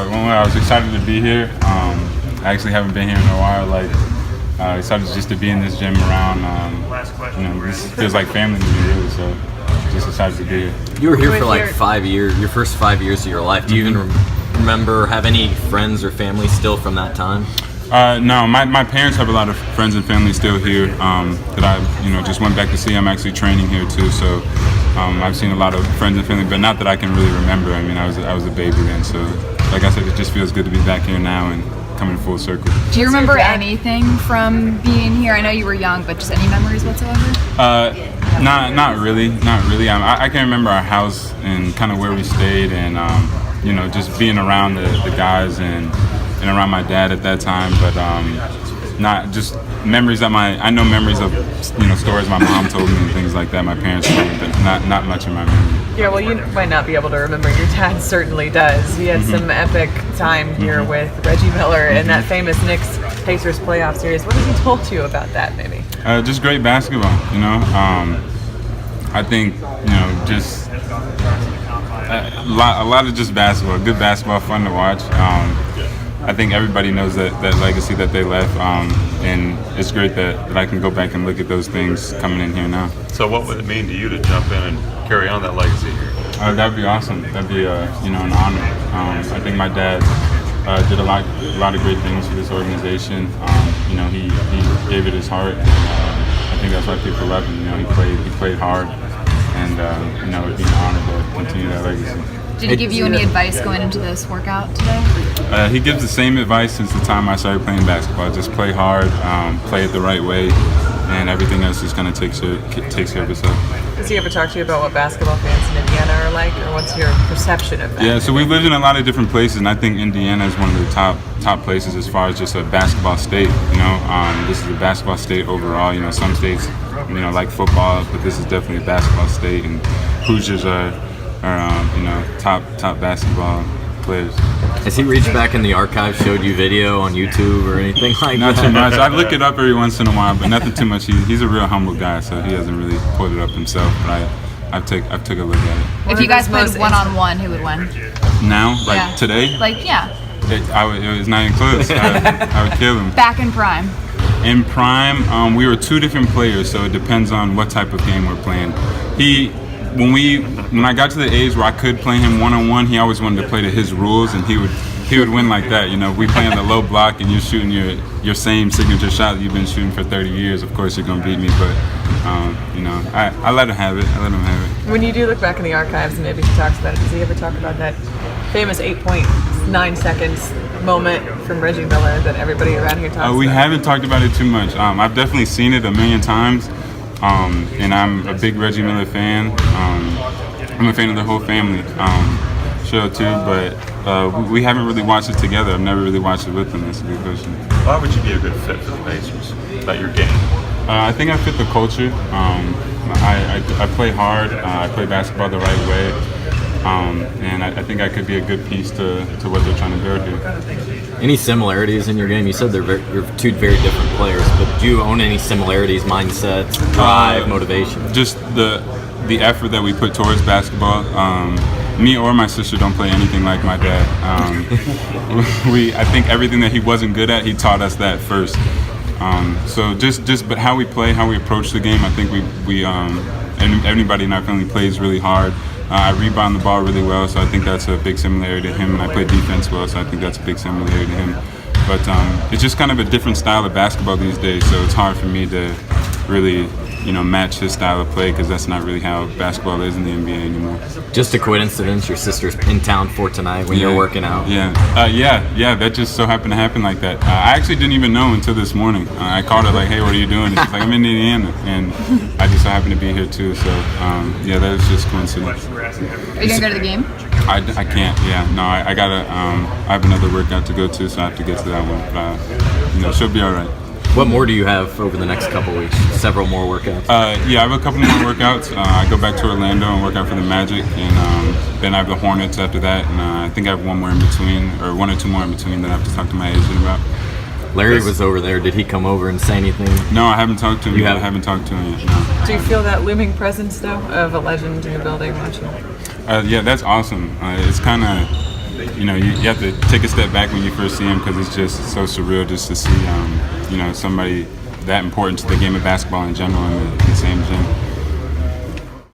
I was excited to be here. I actually haven't been here in a while. Excited just to be in this gym around. This feels like family to me, really. So just excited to be here. You were here for like 5 years, your first 5 years of your life. Do you even remember, have any friends or family still from that time? No, my parents have a lot of friends and family still here that I just went back to see. I'm actually training here too, so I've seen a lot of friends and family, but not that I can really remember. I mean, I was a baby then, so like I said, it just feels good to be back here now and coming full circle. Do you remember anything from being here? I know you were young, but just any memories whatsoever? Not really. I can remember our house and kind of where we stayed, and just being around the guys and around my dad at that time, but not just memories that I know memories of stories my mom told me and things like that my parents told me, but not much in my memory. Yeah, well, you might not be able to remember. Your dad certainly does. He had some epic time here with Reggie Miller and that famous Knicks-Pacers playoff series. What has he told you about that, maybe? Just great basketball, I think, just a lot of just basketball, good basketball, fun to watch. I think everybody knows that legacy that they left, and it's great that I can go back and look at those things coming in here now. So what would it mean to you to jump in and carry on that legacy here? That'd be awesome. That'd be an honor. I think my dad did a lot of great things for this organization. He gave it his heart. I think that's why people love him. He played hard, and it'd be an honor to continue that legacy. Did he give you any advice going into this workout today? He gives the same advice since the time I started playing basketball. Just play hard, play it the right way, and everything else just kind of takes care of itself. Does he ever talk to you about what basketball fans in Indiana are like, or what's your perception of that? Yeah, so we've lived in a lot of different places, and I think Indiana is one of the top places as far as just a basketball state. This is a basketball state overall. Some states, like football, but this is definitely a basketball state, and Hoosiers are top basketball players. Has he reached back in the archive, showed you video on YouTube or anything like Not that? Not too much. I look it up every once in a while, but nothing too much. He's a real humble guy, so he hasn't really pulled it up himself. But I've took a look at If you guys played one-on-one, who would win? it. Now, today, it was not even close. I would kill him. Back in prime. In prime, we were two different players, so it depends on what type of game we're playing. When I got to the age where I could play him one-on-one, he always wanted to play to his rules, and he would win like that. We play on the low block, and you're shooting your same signature shot that you've been shooting for 30 years. Of course, you're gonna beat me, but I let him have it. When you do look back in the archives, and maybe he talks about it, does he ever talk about that famous 8.9 seconds moment from Reggie Miller that everybody around here talks about? We haven't talked about it too much. I've definitely seen it a million times. And I'm a big Reggie Miller fan. I'm a fan of the whole family show too, but we haven't really watched it together. I've never really watched it with them. That's a good question. Why would you be a good fit for the Pacers? About your game? I think I fit the culture. I play hard. I play basketball the right way. And I think I could be a good piece to what they're trying to build here. Any similarities in your game? You said you're two very different players, but do you own any similarities, mindsets, drive, motivation? Just the effort that we put towards basketball. Me or my sister don't play anything like my dad. I think everything that he wasn't good at, he taught us that first. But how we play, how we approach the game, I think and everybody in our family plays really hard. I rebound the ball really well, so I think that's a big similarity to him, and I play defense well, so I think that's a big similarity to him. But it's just kind of a different style of basketball these days, so it's hard for me to really match his style of play, because that's not really how basketball is in the NBA anymore. Just a coincidence your sister's in town for tonight when you're working out? Yeah, that just so happened to happen like that. I actually didn't even know until this morning. I called her like, hey, what are you doing? And she's like, I'm in Indiana, and I just so happened to be here too, so that was just coincidence. Are you going to go to the game? I can't, no, I gotta, I have another workout to go to, so I have to get to that one, but she'll be all right. What more do you have over the next couple weeks? Several more workouts? I have a couple more workouts. I go back to Orlando and work out for the Magic, and then I have the Hornets after that, and I think I have one or two more in between that I have to talk to my agent about. Larry was over there. Did he come over and say anything? No, I haven't talked to him. I haven't talked to him yet. No. Do you feel that looming presence, though, of a legend in the building watching? Yeah, that's awesome. It's kind of you have to take a step back when you first see him because it's just so surreal just to see somebody that important to the game of basketball in general in the same gym.